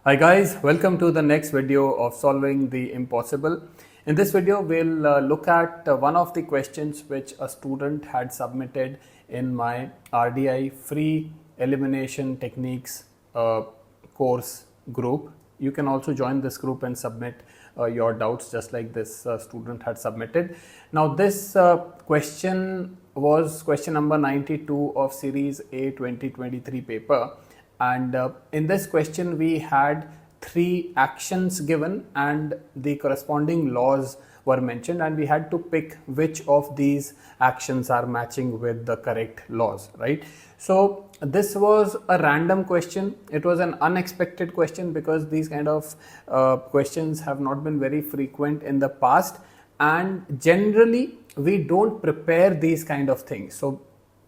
Hi guys, welcome to the next video of solving the impossible. In this video, we'll look at one of the questions which a student had submitted in my RDI free elimination techniques course group. You can also join this group and submit your doubts just like this student had submitted. Now this question was question number 92 of series A 2023 paper. And in this question, we had 3 actions given and the corresponding laws were mentioned, and we had to pick which of these actions are matching with the correct laws, right? So this was a random question. It was an unexpected question because these kind of questions have not been very frequent in the past, and generally we don't prepare these kind of things. So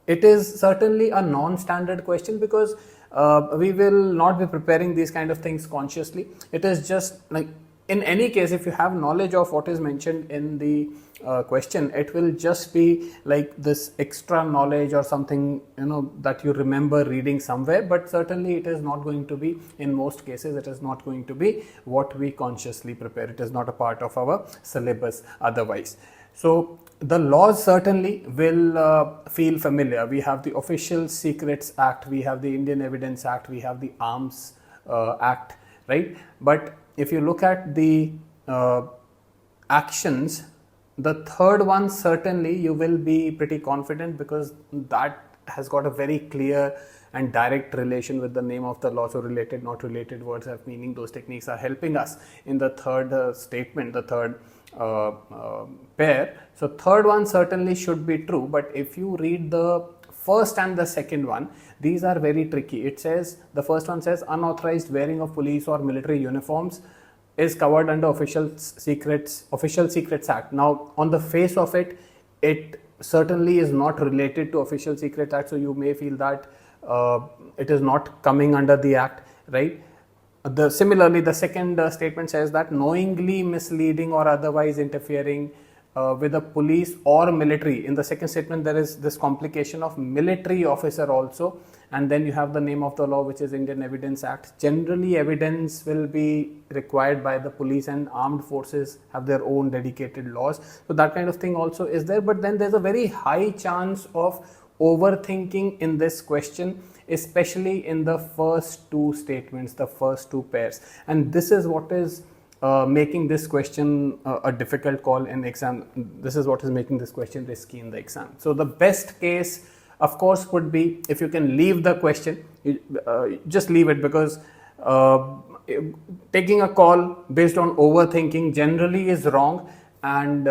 it is certainly a non-standard question because we will not be preparing these kind of things consciously. It is just like, in any case, if you have knowledge of what is mentioned in the question, it will just be like this extra knowledge or something, that you remember reading somewhere, but certainly it is not going to be, in most cases, it is not going to be what we consciously prepare. It is not a part of our syllabus otherwise. So the laws certainly will feel familiar. We have the Official Secrets Act, we have the Indian Evidence Act, we have the Arms Act, right? But if you look at the actions, the third one certainly you will be pretty confident because that has got a very clear and direct relation with the name of the law. So related, not related words have meaning. Those techniques are helping us in the third statement, the third pair. So third one certainly should be true, but if you read the first and the second one, these are very tricky. It says, the first one says unauthorized wearing of police or military uniforms is covered under Official Secrets Act. Now on the face of it, it certainly is not related to Official Secrets Act, so you may feel that it is not coming under the act, right? Similarly, the second statement says that knowingly misleading or otherwise interfering with a police or military. In the second statement, there is this complication of military officer also, and then you have the name of the law, which is Indian Evidence Act. Generally, evidence will be required by the police, and armed forces have their own dedicated laws. So that kind of thing also is there, but then there's a very high chance of overthinking in this question, especially in the first 2 statements, the first 2 pairs, and this is what is making this question a difficult call in exam. This is what is making this question risky in the exam. So the best case, of course, would be if you can leave the question, just leave it, because taking a call based on overthinking generally is wrong, and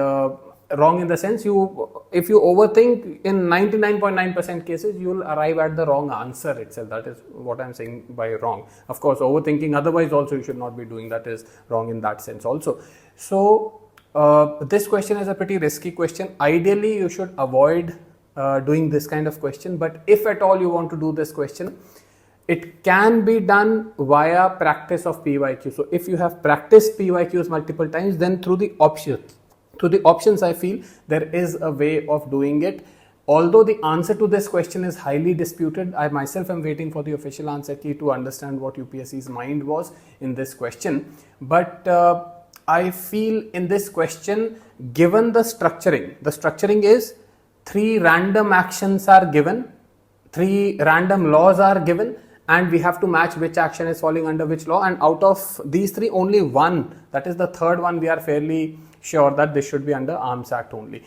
wrong in the sense, if you overthink, in 99.9% cases you will arrive at the wrong answer itself. That is what I'm saying by wrong. Of course, overthinking otherwise also you should not be doing, that is wrong in that sense also. So this question is a pretty risky question. Ideally you should avoid doing this kind of question, but if at all you want to do this question, it can be done via practice of PYQ. So if you have practiced PYQs multiple times, then through the options, I feel there is a way of doing it. Although the answer to this question is highly disputed, I myself am waiting for the official answer key to understand what UPSC's mind was in this question. But I feel in this question, given the structuring is 3 random actions are given, 3 random laws are given, and we have to match which action is falling under which law, and out of these 3, only one, that is the third one, we are fairly sure that this should be under Arms Act only.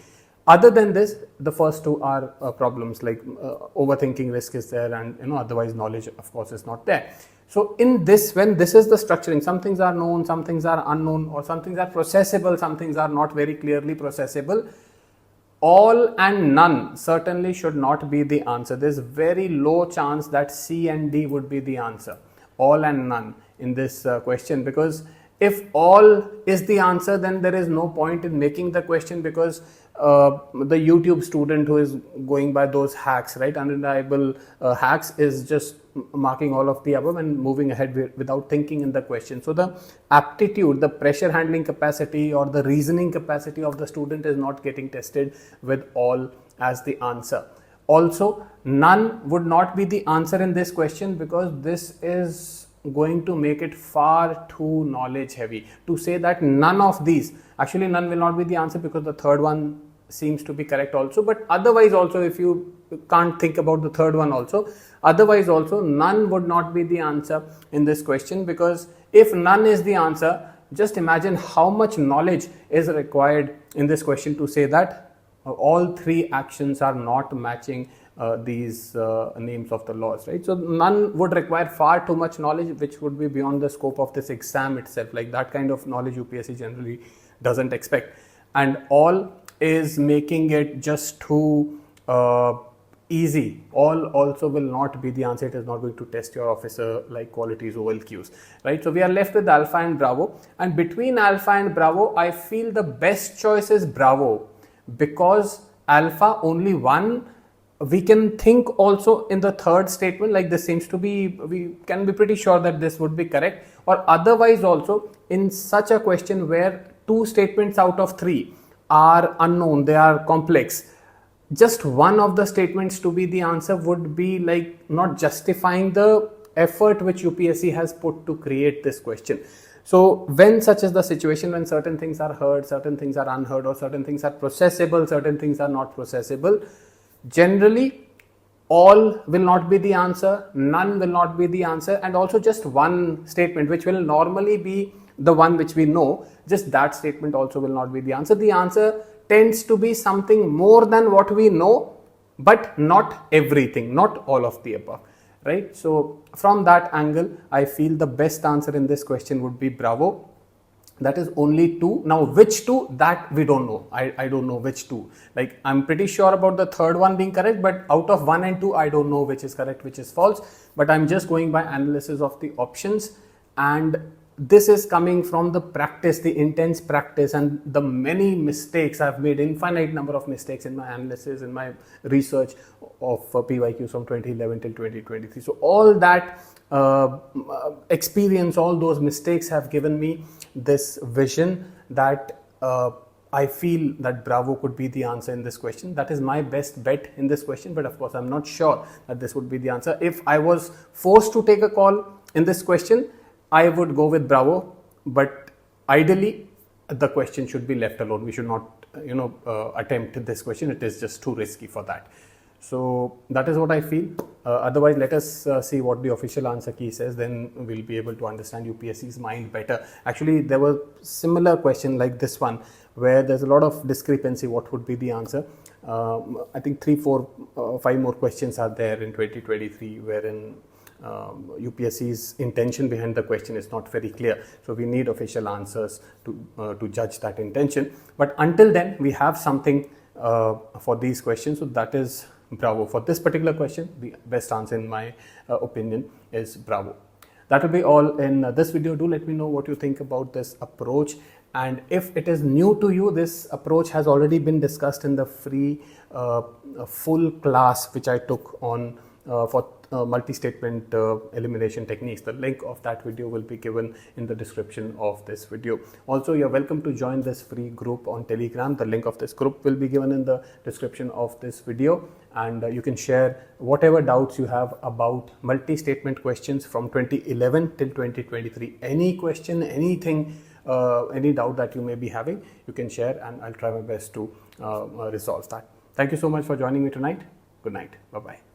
Other than this, the first 2 are problems, like overthinking risk is there, and otherwise knowledge of course is not there. So in this, when this is the structuring, some things are known, some things are unknown, or some things are processable, some things are not very clearly processable. All and none certainly should not be the answer. There's very low chance that C and D would be the answer, all and none, in this question, because if all is the answer, then there is no point in making the question, because the YouTube student who is going by those hacks, right, unreliable hacks, is just marking all of the above and moving ahead without thinking in the question. So the aptitude, the pressure handling capacity or the reasoning capacity of the student is not getting tested with all as the answer. Also, none would not be the answer in this question, because this is going to make it far too knowledge heavy to say that none of these, actually none will not be the answer because the third one seems to be correct also, but otherwise also, if you can't think about the third one also, otherwise also none would not be the answer in this question, because if none is the answer, just imagine how much knowledge is required in this question to say that all three actions are not matching these names of the laws, right? So none would require far too much knowledge, which would be beyond the scope of this exam itself. Like that kind of knowledge UPSC generally doesn't expect, and all is making it just too easy. All also will not be the answer. It is not going to test your officer like qualities, OLQs, right? So we are left with Alpha and Bravo, and between Alpha and Bravo, I feel the best choice is Bravo, because Alpha only one. We can think also in the third statement, like this seems to be, we can be pretty sure that this would be correct, or otherwise also in such a question where two statements out of three are unknown, they are complex, just one of the statements to be the answer would be like not justifying the effort which UPSC has put to create this question. So when such is the situation, when certain things are heard, certain things are unheard, or certain things are processable, certain things are not processable, generally all will not be the answer, none will not be the answer, and also just one statement which will normally be the one which we know, just that statement also will not be the answer. The answer tends to be something more than what we know, but not everything, not all of the above, right? So from that angle, I feel the best answer in this question would be Bravo. That is only two. Now which two, that we don't know. I don't know which two. Like I'm pretty sure about the third one being correct, but out of 1 and 2 I don't know which is correct, which is false, but I'm just going by analysis of the options, and this is coming from the practice, the intense practice, and the many mistakes. I've made infinite number of mistakes in my analysis, in my research of PYQs from 2011 till 2023. So all that experience, all those mistakes have given me this vision that I feel that Bravo could be the answer in this question. That is my best bet in this question, but of course I'm not sure that this would be the answer. If I was forced to take a call in this question, I would go with Bravo, but ideally the question should be left alone. We should not attempt this question. It is just too risky for that. So that is what I feel. Otherwise, let us see what the official answer key says. Then we'll be able to understand UPSC's mind better. Actually, there was similar question like this one where there's a lot of discrepancy. What would be the answer? I think 3, 4, 5 more questions are there in 2023 wherein UPSC's intention behind the question is not very clear. So we need official answers to judge that intention. But until then, we have something for these questions. So that is Bravo. For this particular question, the best answer in my opinion is Bravo. That will be all in this video. Do let me know what you think about this approach, and if it is new to you, this approach has already been discussed in the free full class which I took on for multi-statement elimination techniques. The link of that video will be given in the description of this video. Also, you're welcome to join this free group on Telegram. The link of this group will be given in the description of this video, and you can share whatever doubts you have about multi-statement questions from 2011 till 2023. Any question, anything, any doubt that you may be having, you can share, and I'll try my best to resolve that. Thank you so much for joining me tonight. Good night. Bye-bye.